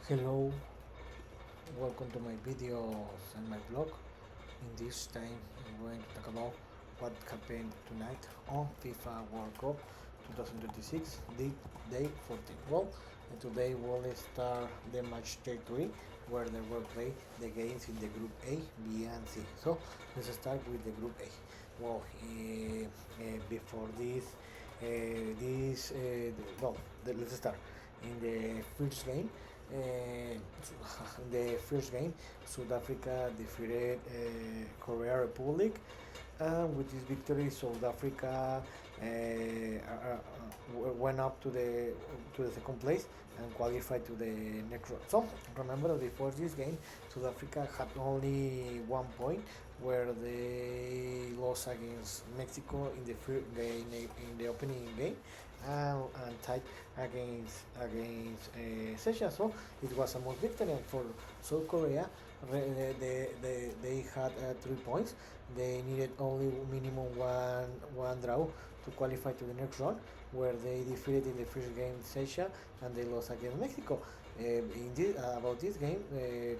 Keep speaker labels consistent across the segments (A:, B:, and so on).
A: Hello, welcome to my videos and my blog. In this time, I'm going to talk about what happened tonight on FIFA World Cup 2026, day 14. Well, and today we'll start the match day 3, where they will play the games in the Group A, B, and C. So let's start with the Group A. Well, before let's start in the first game. Uh, the first game, South Africa defeated Korea Republic. With this victory, South Africa went up to the second place and qualified to the next round. So remember that before this game, South Africa had only 1 point, where they lost against Mexico in the first game, in the opening game, and tied against Czechia. So it was a most victory, and for South Korea, they had 3 points. They needed only minimum one draw to qualify to the next round, where they defeated in the first game Czechia and they lost against Mexico. About this game,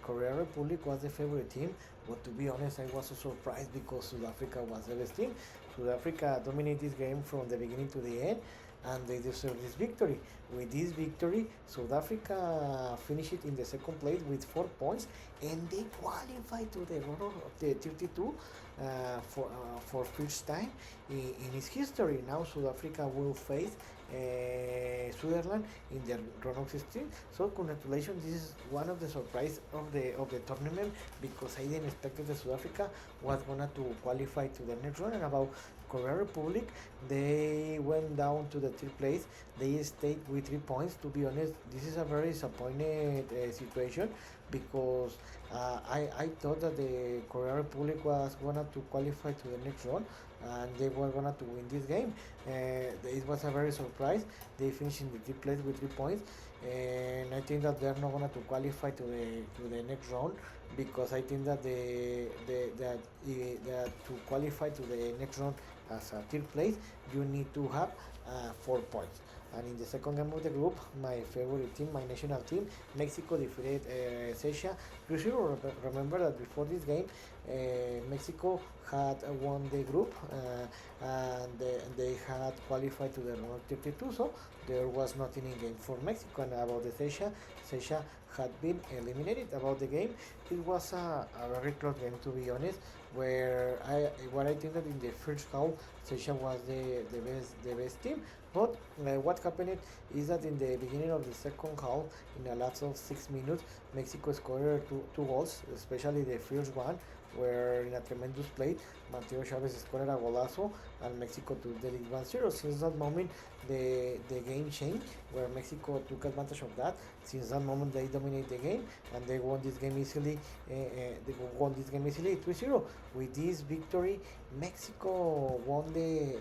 A: Korea Republic was the favorite team, but to be honest, I was so surprised because South Africa was the best team. South Africa dominated this game from the beginning to the end, and they deserve this victory. With this victory, South Africa finished it in the second place with 4 points, and they qualified to the round of the 32 for first time in its history. Now South Africa will face Switzerland in the round of 16. So congratulations! This is one of the surprise of the tournament, because I didn't expect that South Africa was gonna to qualify to the next round. And about Korea Republic, they went down to the third place. They stayed with 3 points. To be honest, this is a very disappointed situation, because I thought that the Korea Republic was gonna to qualify to the next round, and they were gonna to win this game. It was a very surprise. They finished in the third place with 3 points, and I think that they're not gonna to qualify to the next round, because I think that that to qualify to the next round as a third place, you need to have 4 points. And in the second game of the group, my favorite team, my national team, Mexico defeated Czechia 3-0. Remember that before this game, Mexico had won the group, and they had qualified to the round of 32. So there was nothing in game for Mexico. And about the Czechia had been eliminated. About the game, it was a very close game, to be honest, where I think that in the first half, Czechia was the best team. But what happened is that in the beginning of the second half, in a lapse of 6 minutes, Mexico scored two goals, especially the first one, where in a tremendous play, Mateo Chavez scored a golazo, and Mexico took the lead 1-0. Since that moment, the game changed, where Mexico took advantage of that. Since that moment, they dominated the game, and they won this game easily. 3-0. With this victory, Mexico won the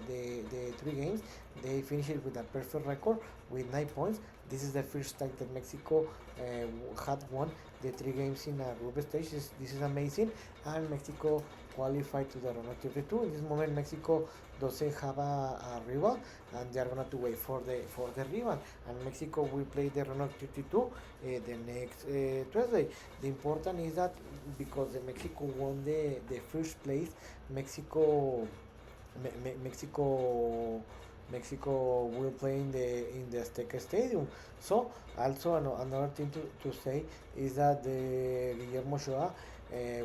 A: 3 games. They finished it with a perfect record with 9 points. This is the first time that Mexico had won the 3 games in a group stage. This is amazing, and Mexico qualified to the round of 32. In this moment, Mexico doesn't have a rival, and they are going to wait for the rival. And Mexico will play the round of 32 the next Thursday. The important is that because the Mexico won the first place, Mexico Me- Mexico Mexico will play in the Azteca Stadium. So also another thing to say is that the Guillermo Ochoa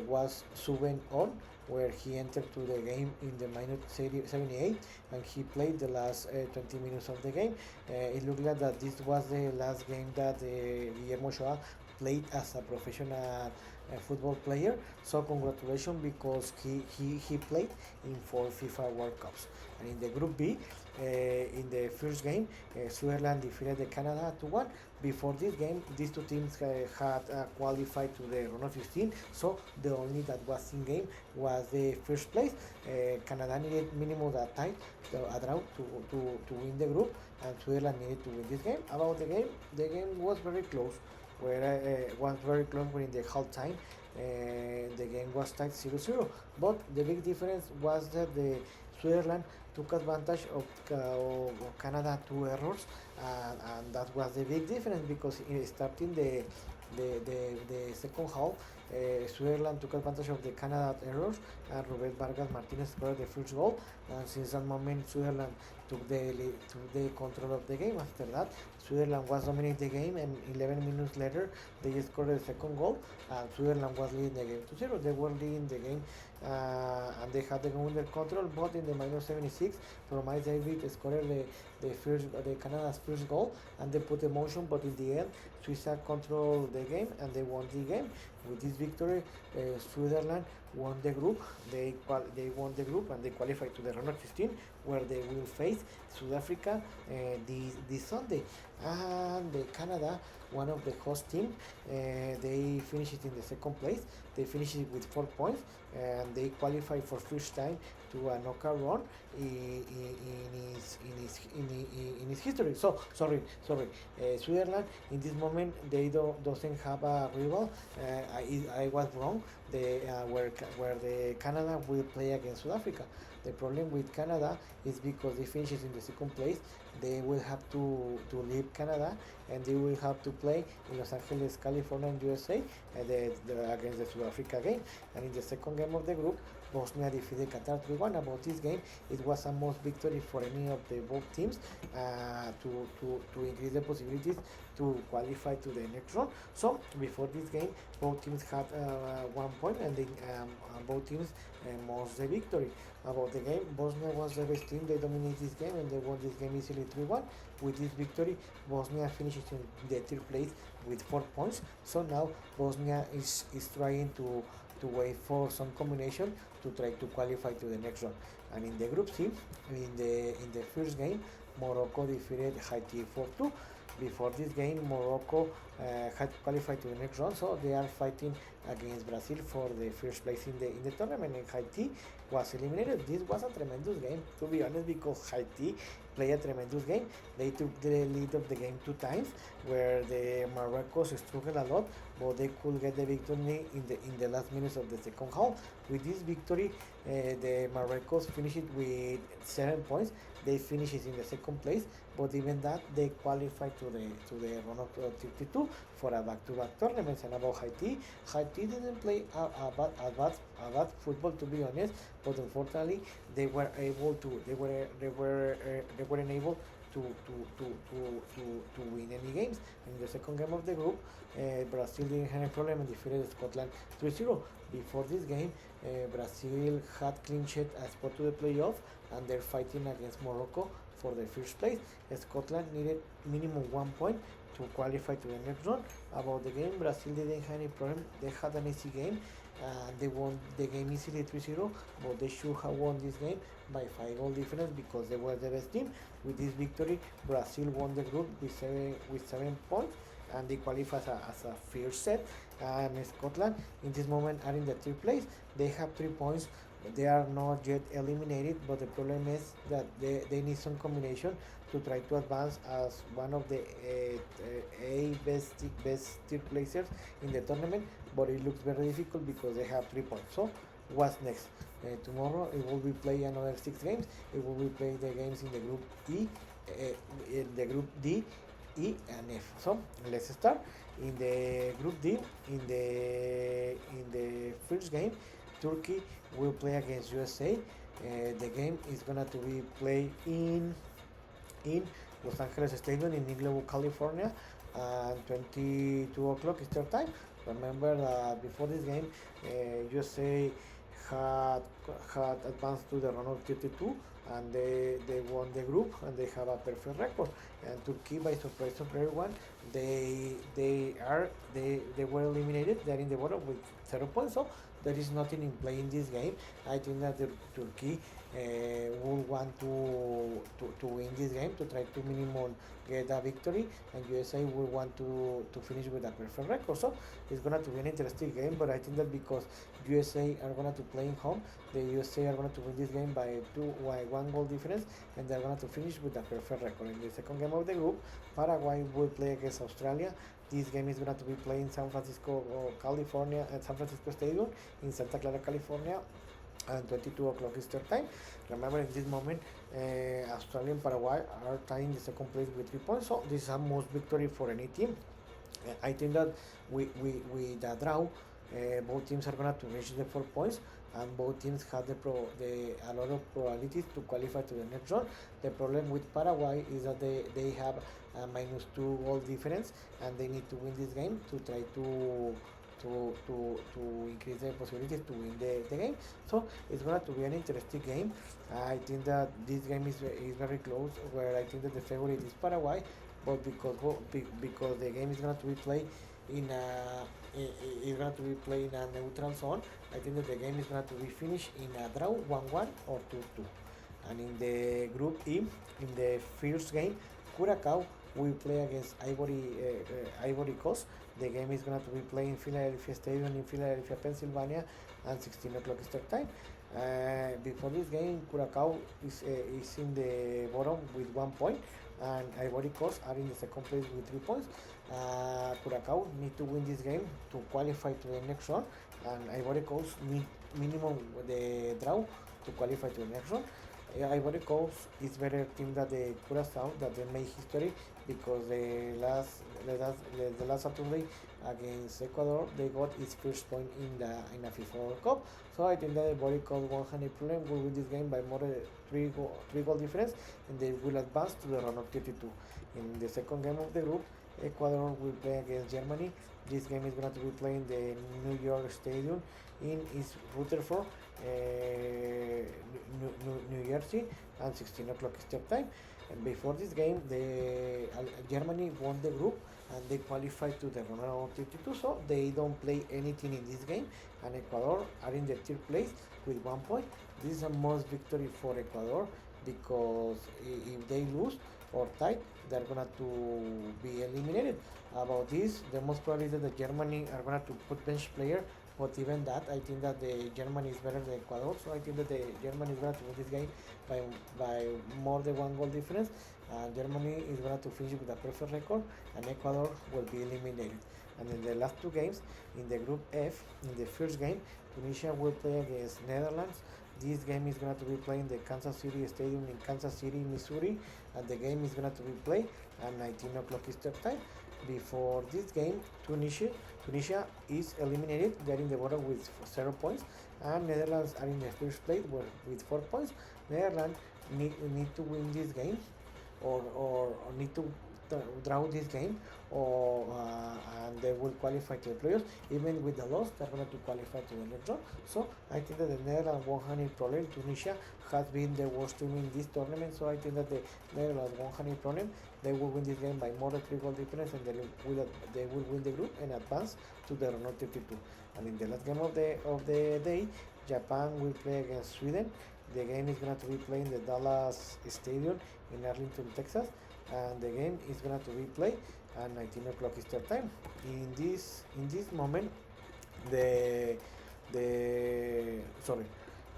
A: was subbing on, where he entered to the game in the minute 78, and he played the last 20 minutes of the game. It looked like that this was the last game that Guillermo Ochoa played as a professional football player. So congratulations, because he played in 4 FIFA World Cups. And in the Group B, in the first game, Switzerland defeated the Canada 2-1. Before this game, these two teams had qualified to the round of 16. So the only that was in game was the first place. Canada needed minimum a tie, a draw to win the group, and Switzerland needed to win this game. About the game was very close, where was very close in the half time. The game was tied 0-0. But the big difference was that the Switzerland took advantage of Canada two errors, and that was the big difference, because in starting the second half, Switzerland took advantage of the Canada errors, and Robert Vargas Martinez scored the first goal. And since that moment, Switzerland took the control of the game. After that, Switzerland was dominating the game, and 11 minutes later, they scored the second goal, and Switzerland was leading the game 2-0. They were leading the game, and they had the game under control. But in the minus 76, Promise David scored the Canada's first goal, and they put the motion. But in the end, Suiza controlled the game, and they won the game. With this victory, Switzerland won the group. They won the group, and they qualified to the round of 16, where they will face South Africa this Sunday. And the Canada, one of the host team, they finished it in the second place. They finished it with 4 points, and they qualified for first time to a knockout run in his history. So sorry, Switzerland in this moment they doesn't have a rival. I was wrong. Where the Canada will play against South Africa. The problem with Canada is because they finished in the second place. They will have to leave Canada, and they will have to play in Los Angeles, California, and USA against the South Africa game. And in the second game of the group, Bosnia defeated Qatar 3-1. About this game, it was a must victory for any of the both teams to increase the possibilities to qualify to the next round. So before this game, both teams had 1 point, and both teams lost the victory. About the game, Bosnia was the best team. They dominated this game, and they won this game easily 3-1. With this victory, Bosnia finishes in the third place with 4 points. So now Bosnia is trying to wait for some combination to try to qualify to the next round. And in the group C, in the first game, Morocco defeated Haití 4-2. Before this game, Morocco had qualified to the next round, so they are fighting against Brazil for the first place in the tournament. And Haiti was eliminated. This was a tremendous game, to be honest, because Haiti played a tremendous game. They took the lead of the game 2 times, where the Morocco struggled a lot, but they could get the victory in the last minutes of the second half. With this victory, the Morocco finished with 7 points. They finished in the second place, but even that they qualified to the round of 32 for a back-to-back tournaments. And about Haiti didn't play a bad football, to be honest, but unfortunately they weren't able to win any games. In the second game of the group, Brazil didn't have a problem and defeated Scotland 3-0. Before this game, Brazil had clinched a spot to the playoff, and they're fighting against Morocco for the first place. Scotland needed minimum 1 point to qualify to the next round. About the game, Brazil didn't have any problem. They had an easy game. They won the game easily 3-0, but they should have won this game by 5-goal difference because they were the best team. With this victory, Brazil won the group with 7 points, and they qualify as a first set. And Scotland in this moment are in the third place. They have 3 points. They are not yet eliminated, but the problem is that they need some combination to try to advance as one of the best third placers in the tournament. But it looks very difficult because they have 3 points. So what's next? Tomorrow it will be play another 6 games. It will be play the games in the group E, in the group D, E and F. So let's start in the group D. In the first game, Turkey will play against USA. The game is gonna to be played in Los Angeles Stadium in Inglewood, California, and 22 o'clock Eastern time. Remember that before this game, USA had advanced to the round of 32, and they won the group, and they have a perfect record. And Turkey, by surprise of everyone, they were eliminated. They're in the bottom with 0 points. So there is nothing in play in this game. I think that Turkey will want to win this game to try to minimum get a victory, and USA will want to finish with a perfect record. So it's gonna to be an interesting game, but I think that because USA are gonna to play in home, the USA are gonna to win this game by 1 goal difference, and they're gonna to finish with a perfect record. In the second game of the group, Paraguay will play against Australia. This game is going to be played in San Francisco, California, at San Francisco Stadium in Santa Clara, California, and 22 o'clock Eastern time. Remember, in this moment, Australia and Paraguay are tying the second place with 3 points. So this is a most victory for any team. I think that with the draw, both teams are gonna to reach the 4 points, and both teams have a lot of probabilities to qualify to the next round. The problem with Paraguay is that they have a -2 goal difference, and they need to win this game to try to increase their possibilities to win the game. So it's going to be an interesting game. I think that this game is very close, where I think that the favorite is Paraguay, but because the game is going to be played in a is going to be played in a neutral zone, I think that the game is going to be finished in a draw 1-1 or 2-2. And in the group E, in the first game, Curacao will play against Ivory Coast. The game is going to be played in Philadelphia Stadium in Philadelphia, Pennsylvania, at 16 o'clock start time. Before this game, Curacao is in the bottom with 1 point, and Ivory Coast are in the second place with 3 points. Curacao need to win this game to qualify to the next round, and Ivory Coast need minimum the draw to qualify to the next round. Ivory Coast is better team than the Curacao that they made history, because the last Saturday against Ecuador they got its first point in a FIFA World Cup. So I think that Ivory Coast won't have any problem, will win this game by more than three goal difference, and they will advance to the round of 32. In the second game of the group, Ecuador will play against Germany. This game is going to be playing the New York Stadium in East Rutherford, New Jersey, and 16 o'clock start time. And before this game, Germany won the group, and they qualified to the round of 32. So they don't play anything in this game, and Ecuador are in the third place with 1 point. This is a must victory for Ecuador, because if they lose or tie, they're gonna to be eliminated. About this, the most probably is that the Germany are gonna to put bench player, but even that, I think that the Germany is better than Ecuador. So I think that the Germany is gonna to win this game by more than 1 goal difference. Germany is gonna to finish with a perfect record, and Ecuador will be eliminated. And in the last two games, in the group F, in the first game, Tunisia will play against Netherlands. This game is going to be played in the Kansas City Stadium in Kansas City, Missouri, and the game is going to be played at 19 o'clock Eastern time. Before this game, Tunisia is eliminated. They're in the bottom with 0 points, and Netherlands are in the first place with 4 points. Netherlands need to win this game, or need to draw this game, or and they will qualify to the playoffs. Even with the loss, they're going to qualify to the next round. So I think that the Netherlands won't have any problem. Tunisia has been the worst team in this tournament, so I think that the Netherlands won't have any problem. They will win this game by more than 3 goal difference, and they will win the group and advance to the round of 32. And in the last game of the day, Japan will play against Sweden. The game is going to be played in the Dallas Stadium in Arlington, Texas, and the game is going to be played at 19 o'clock Eastern time. In this moment, the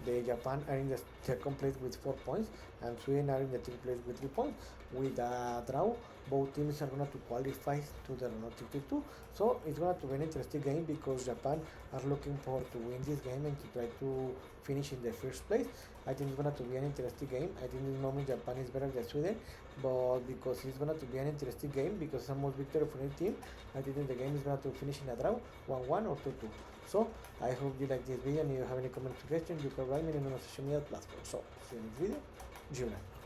A: Japan are in the second place with 4 points, and Sweden are in the third place with 3 points. With a draw, both teams are going to qualify to the round of 32. So it's going to be an interesting game, because Japan are looking forward to win this game and to try to finish in the first place. I think it's going to be an interesting game. I think in this moment Japan is better than Sweden, but because it's going to be an interesting game, because it's almost victory for any team, I think the game is going to finish in a draw 1-1 or 2-2. So I hope you like this video, and if you have any comment or suggestion, you can write me in my social media platform. So see you in this video. Juna.